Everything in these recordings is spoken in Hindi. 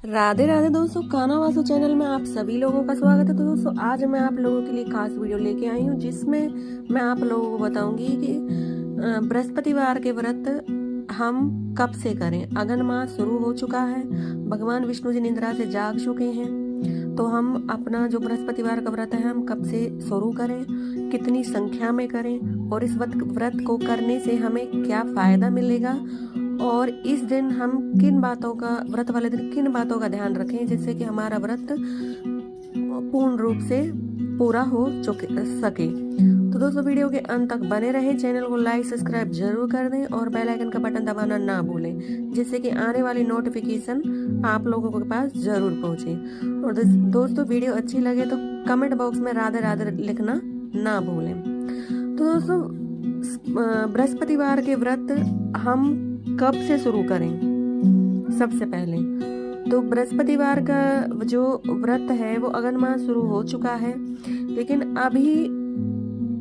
राधे राधे दोस्तों, कान्हा वासु चैनल में आप सभी लोगों का स्वागत है। तो दोस्तों, आज मैं आप लोगों के लिए खास वीडियो लेके आई हूँ जिसमें मैं आप लोगों को बताऊंगी कि बृहस्पतिवार के व्रत हम कब से करें। अगन मास शुरू हो चुका है, भगवान विष्णु जी निद्रा से जाग चुके हैं, तो हम अपना जो बृहस्पतिवार का व्रत है हम कब से शुरू करें, कितनी संख्या में करें और इस व्रत को करने से हमें क्या फायदा मिलेगा और इस दिन हम किन बातों का, व्रत वाले दिन किन बातों का ध्यान रखें जिससे कि हमारा व्रत पूर्ण रूप से पूरा हो सके। तो दोस्तों, वीडियो के अंत तक बने रहें, चैनल को लाइक सब्सक्राइब जरूर कर दें और बेल आइकन का बटन दबाना ना भूलें जिससे कि आने वाली नोटिफिकेशन आप लोगों के पास जरूर पहुंचे। और दोस्तों, वीडियो अच्छी लगे तो कमेंट बॉक्स में राधे राधे लिखना ना भूलें। तो दोस्तों, बृहस्पतिवार के व्रत हम कब से शुरू करें। सबसे पहले तो बृहस्पतिवार का जो व्रत है वो अगन मास शुरू हो चुका है, लेकिन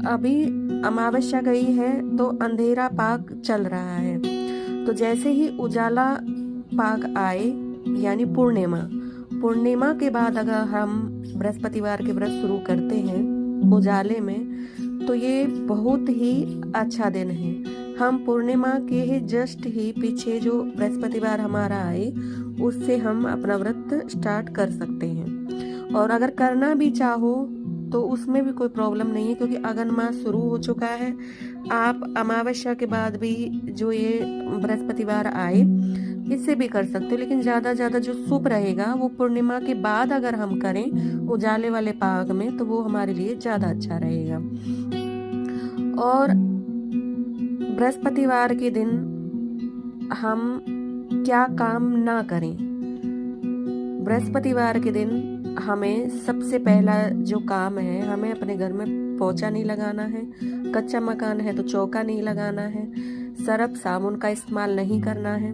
अभी अमावस्या गई है तो अंधेरा पाक चल रहा है। तो जैसे ही उजाला पाक आए यानी पूर्णिमा के बाद अगर हम बृहस्पतिवार के व्रत शुरू करते हैं उजाले में, तो ये बहुत ही अच्छा दिन है। हम पूर्णिमा के जस्ट ही पीछे जो बृहस्पतिवार हमारा आए उससे हम अपना व्रत स्टार्ट कर सकते हैं। और अगर करना भी चाहो तो उसमें भी कोई प्रॉब्लम नहीं है, क्योंकि अगन मास शुरू हो चुका है। आप अमावस्या के बाद भी जो ये बृहस्पतिवार आए इससे भी कर सकते हो, लेकिन ज्यादा जो शुभ रहेगा वो पूर्णिमा के बाद अगर हम करें उजाले वाले पाग में, तो वो हमारे लिए ज्यादा अच्छा रहेगा। और बृहस्पतिवार के दिन हम क्या काम ना करें। बृहस्पतिवार के दिन हमें सबसे पहला जो काम है, हमें अपने घर में पोछा नहीं लगाना है, कच्चा मकान है तो चौका नहीं लगाना है, सर्फ साबुन का इस्तेमाल नहीं करना है।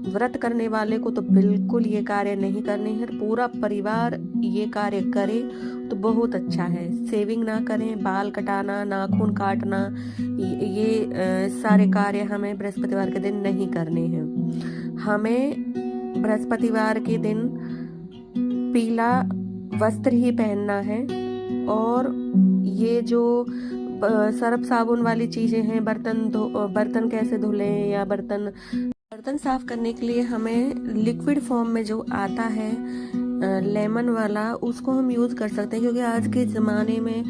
व्रत करने वाले को तो बिल्कुल ये कार्य नहीं करने हैं। पूरा परिवार ये कार्य करे तो बहुत अच्छा है। शेविंग ना करें, बाल कटाना, नाखून काटना, ये सारे कार्य हमें बृहस्पतिवार के दिन नहीं करने हैं। हमें बृहस्पतिवार के दिन पीला वस्त्र ही पहनना है। और ये जो सर्फ साबुन वाली चीजें हैं, बर्तन कैसे धुलें या बर्तन साफ करने के लिए हमें लिक्विड फॉर्म में जो आता है लेमन वाला, उसको हम यूज कर सकते हैं, क्योंकि आज के ज़माने में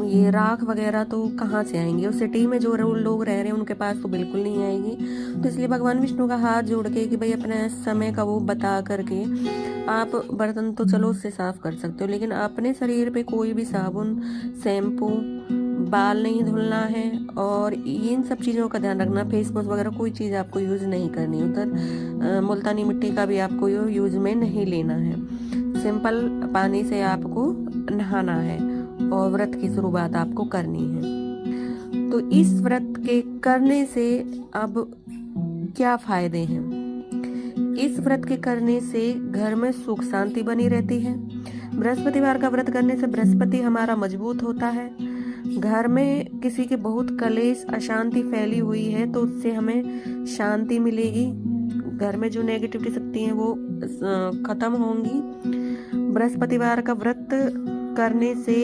ये राख वगैरह तो कहाँ से आएंगी, और सिटी में जो लोग रह रहे हैं उनके पास तो बिल्कुल नहीं आएगी। तो इसलिए भगवान विष्णु का हाथ जोड़ के कि भाई अपने समय का वो बता करके आप बर्तन तो चलो उससे साफ कर सकते हो, लेकिन अपने शरीर पे कोई भी साबुन, शैम्पू, बाल नहीं धुलना है। और इन सब चीज़ों का ध्यान रखना। फेस वॉश वगैरह कोई चीज़ आपको यूज़ नहीं करनी। उधर मुल्तानी मिट्टी का भी आपको यूज़ में नहीं लेना है। सिंपल पानी से आपको नहाना है और व्रत की शुरुआत आपको करनी है। तो इस व्रत के करने से अब क्या फायदे हैं। इस व्रत के करने से घर में सुख शांति बनी रहती है। बृहस्पतिवार का व्रत करने से बृहस्पति हमारा मजबूत होता है। घर में किसी के बहुत कलेश, अशांति फैली हुई है तो उससे हमें शांति मिलेगी। घर में जो नेगेटिविटी शक्ति है वो खत्म होंगी। बृहस्पतिवार का व्रत करने से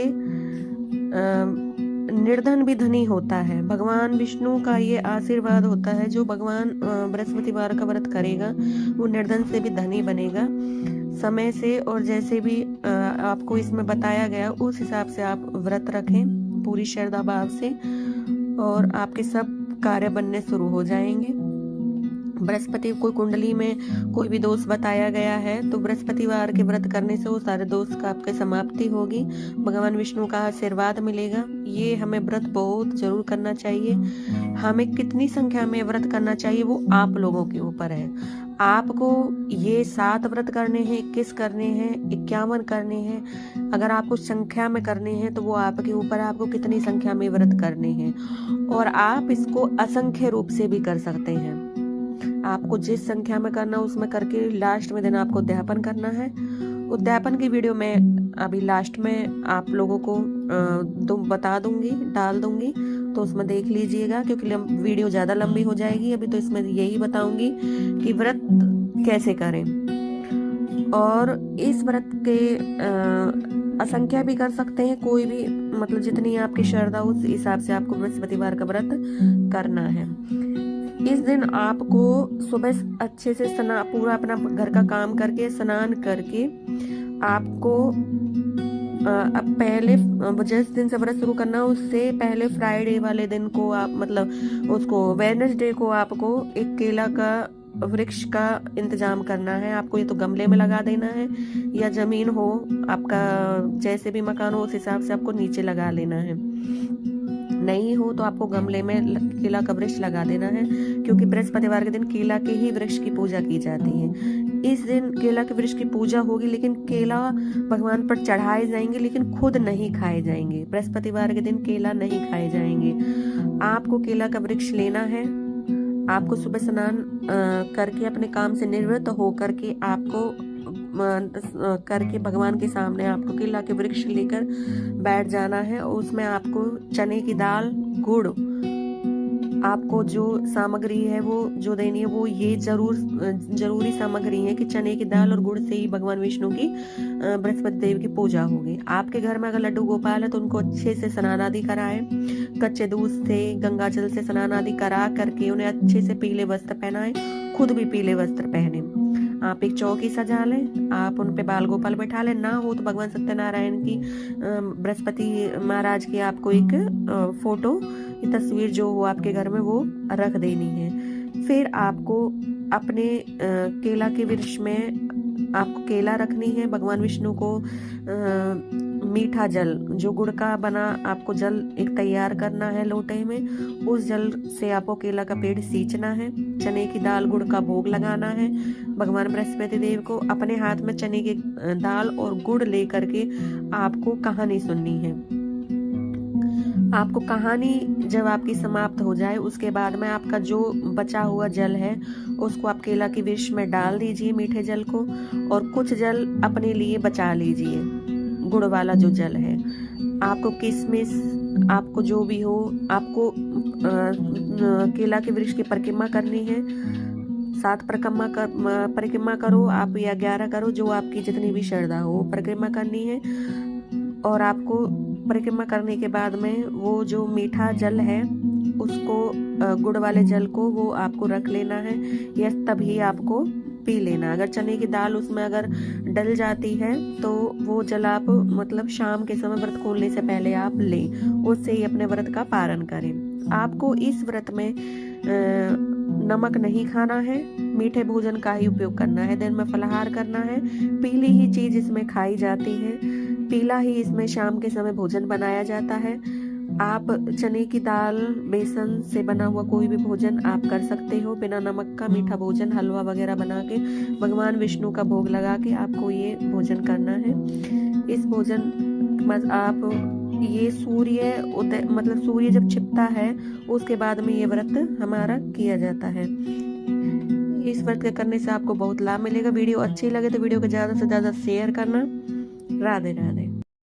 निर्धन भी धनी होता है। भगवान विष्णु का ये आशीर्वाद होता है, जो भगवान बृहस्पतिवार का व्रत करेगा वो निर्धन से भी धनी बनेगा। समय से और जैसे भी आपको इसमें बताया गया उस हिसाब से आप व्रत रखें पूरी श्रद्धा भाव से, और आपके सब कार्य बनने शुरू हो जाएंगे। बृहस्पति कोई कुंडली में कोई भी दोष बताया गया है तो बृहस्पतिवार के व्रत करने से वो सारे दोष का आपके समाप्ति होगी, भगवान विष्णु का आशीर्वाद मिलेगा। ये हमें व्रत बहुत जरूर करना चाहिए। हमें कितनी संख्या में व्रत करना चाहिए वो आप लोगों के ऊपर है। आपको ये 7 व्रत करने हैं, 21 करने हैं, 51 करने हैं। अगर आपको संख्या में करने हैं तो वो आपके ऊपर है, आपको कितनी संख्या में व्रत करने हैं। और आप इसको असंख्य रूप से भी कर सकते हैं। आपको जिस संख्या में करना उसमें करके लास्ट में दिन आपको उद्यापन करना है। उद्यापन की वीडियो मैं अभी लास्ट में आप लोगों को बता दूंगी, डाल दूंगी, तो उसमें देख लीजिएगा, क्योंकि वीडियो ज़्यादा लंबी हो जाएगी। अभी तो इसमें यही बताऊंगी कि व्रत कैसे करें। और इस व्रत के असंख्या भी कर सकते हैं, कोई भी मतलब जितनी आपकी श्रद्धा उस हिसाब से आपको बृहस्पतिवार का व्रत करना है। इस दिन आपको सुबह अच्छे से पूरा अपना घर का काम करके स्नान करके आपको अब पहले जिस दिन से व्रत शुरू करना उससे पहले फ्राइडे वाले दिन को आप मतलब उसको वेडनेसडे को आपको एक केला का वृक्ष का इंतजाम करना है। आपको ये तो गमले में लगा देना है या जमीन हो आपका जैसे भी मकान हो उस हिसाब से आपको नीचे लगा लेना है। नहीं हो तो आपको गमले में केला का वृक्ष लगा देना है, क्योंकि बृहस्पतिवार के दिन केला के ही वृक्ष की पूजा की जाती है। इस दिन केला के वृक्ष की पूजा होगी, लेकिन केला भगवान पर चढ़ाए जाएंगे लेकिन खुद नहीं खाए जाएंगे। बृहस्पतिवार के दिन केला नहीं खाए जाएंगे। आपको केला का वृक्ष लेना है। आपको सुबह स्नान करके अपने काम से निवृत्त होकर के आपको करके भगवान के सामने आपको केला के वृक्ष लेकर बैठ जाना है। और उसमें आपको चने की दाल, गुड़, आपको जो सामग्री है वो जो देनी है वो ये जरूरी सामग्री है कि चने की दाल और गुड़ से ही भगवान विष्णु की बृहस्पति देव की पूजा होगी। आपके घर में अगर लड्डू गोपाल है तो उनको अच्छे से स्नान आदि कराएं, कच्चे दूध से गंगा जल से स्नान आदि करा करके उन्हें अच्छे से पीले वस्त्र पहनाएं, खुद भी पीले वस्त्र पहने। आप एक चौकी सजा लें, आप उन पे बाल गोपाल बैठा लें। ना हो तो भगवान सत्यनारायण की बृहस्पति महाराज की आपको एक फोटो तस्वीर जो हो आपके घर में वो रख देनी है। फिर आपको अपने केला के वृक्ष में आपको केला रखनी है। भगवान विष्णु को मीठा जल जो गुड़ का बना आपको जल एक तैयार करना है लोटे में। उस जल से आपको केला का पेड़ सींचना है। चने की दाल गुड़ का भोग लगाना है भगवान बृहस्पति देव को। अपने हाथ में चने की दाल और गुड़ लेकर के आपको कहानी सुननी है। आपको कहानी जब आपकी समाप्त हो जाए उसके बाद में आपका जो बचा हुआ जल है उसको आप केला के वृक्ष में डाल दीजिए, मीठे जल को, और कुछ जल अपने लिए बचा लीजिए, गुड़ वाला जो जल है। आपको किशमिश, आपको जो भी हो, आपको केला के वृक्ष की परिक्रमा करनी है। 7 परिक्रमा करो आप या 11 करो, जो आपकी जितनी भी श्रद्धा हो परिक्रमा करनी है। और आपको परिक्रमा करने के बाद में वो जो मीठा जल है उसको गुड़ वाले जल को वो आपको रख लेना है या तभी आपको पी लेना। अगर चने की दाल उसमें अगर डल जाती है तो वो जल आप मतलब शाम के समय व्रत खोलने से पहले आप लें, उससे ही अपने व्रत का पारण करें। आपको इस व्रत में नमक नहीं खाना है, मीठे भोजन का ही उपयोग करना है। दिन में फलाहार करना है। पीली ही चीज इसमें खाई जाती है, पीला ही इसमें शाम के समय भोजन बनाया जाता है। आप चने की दाल, बेसन से बना हुआ कोई भी भोजन आप कर सकते हो। बिना नमक का मीठा भोजन, हलवा वगैरह बना के भगवान विष्णु का भोग लगा के आपको ये भोजन करना है। इस भोजन आप ये सूर्य उदय मतलब सूर्य जब छिपता है उसके बाद में ये व्रत हमारा किया जाता है। इस व्रत के करने से आपको बहुत लाभ मिलेगा। वीडियो अच्छी लगे तो वीडियो को ज्यादा से ज्यादा शेयर करना। राधे राधे।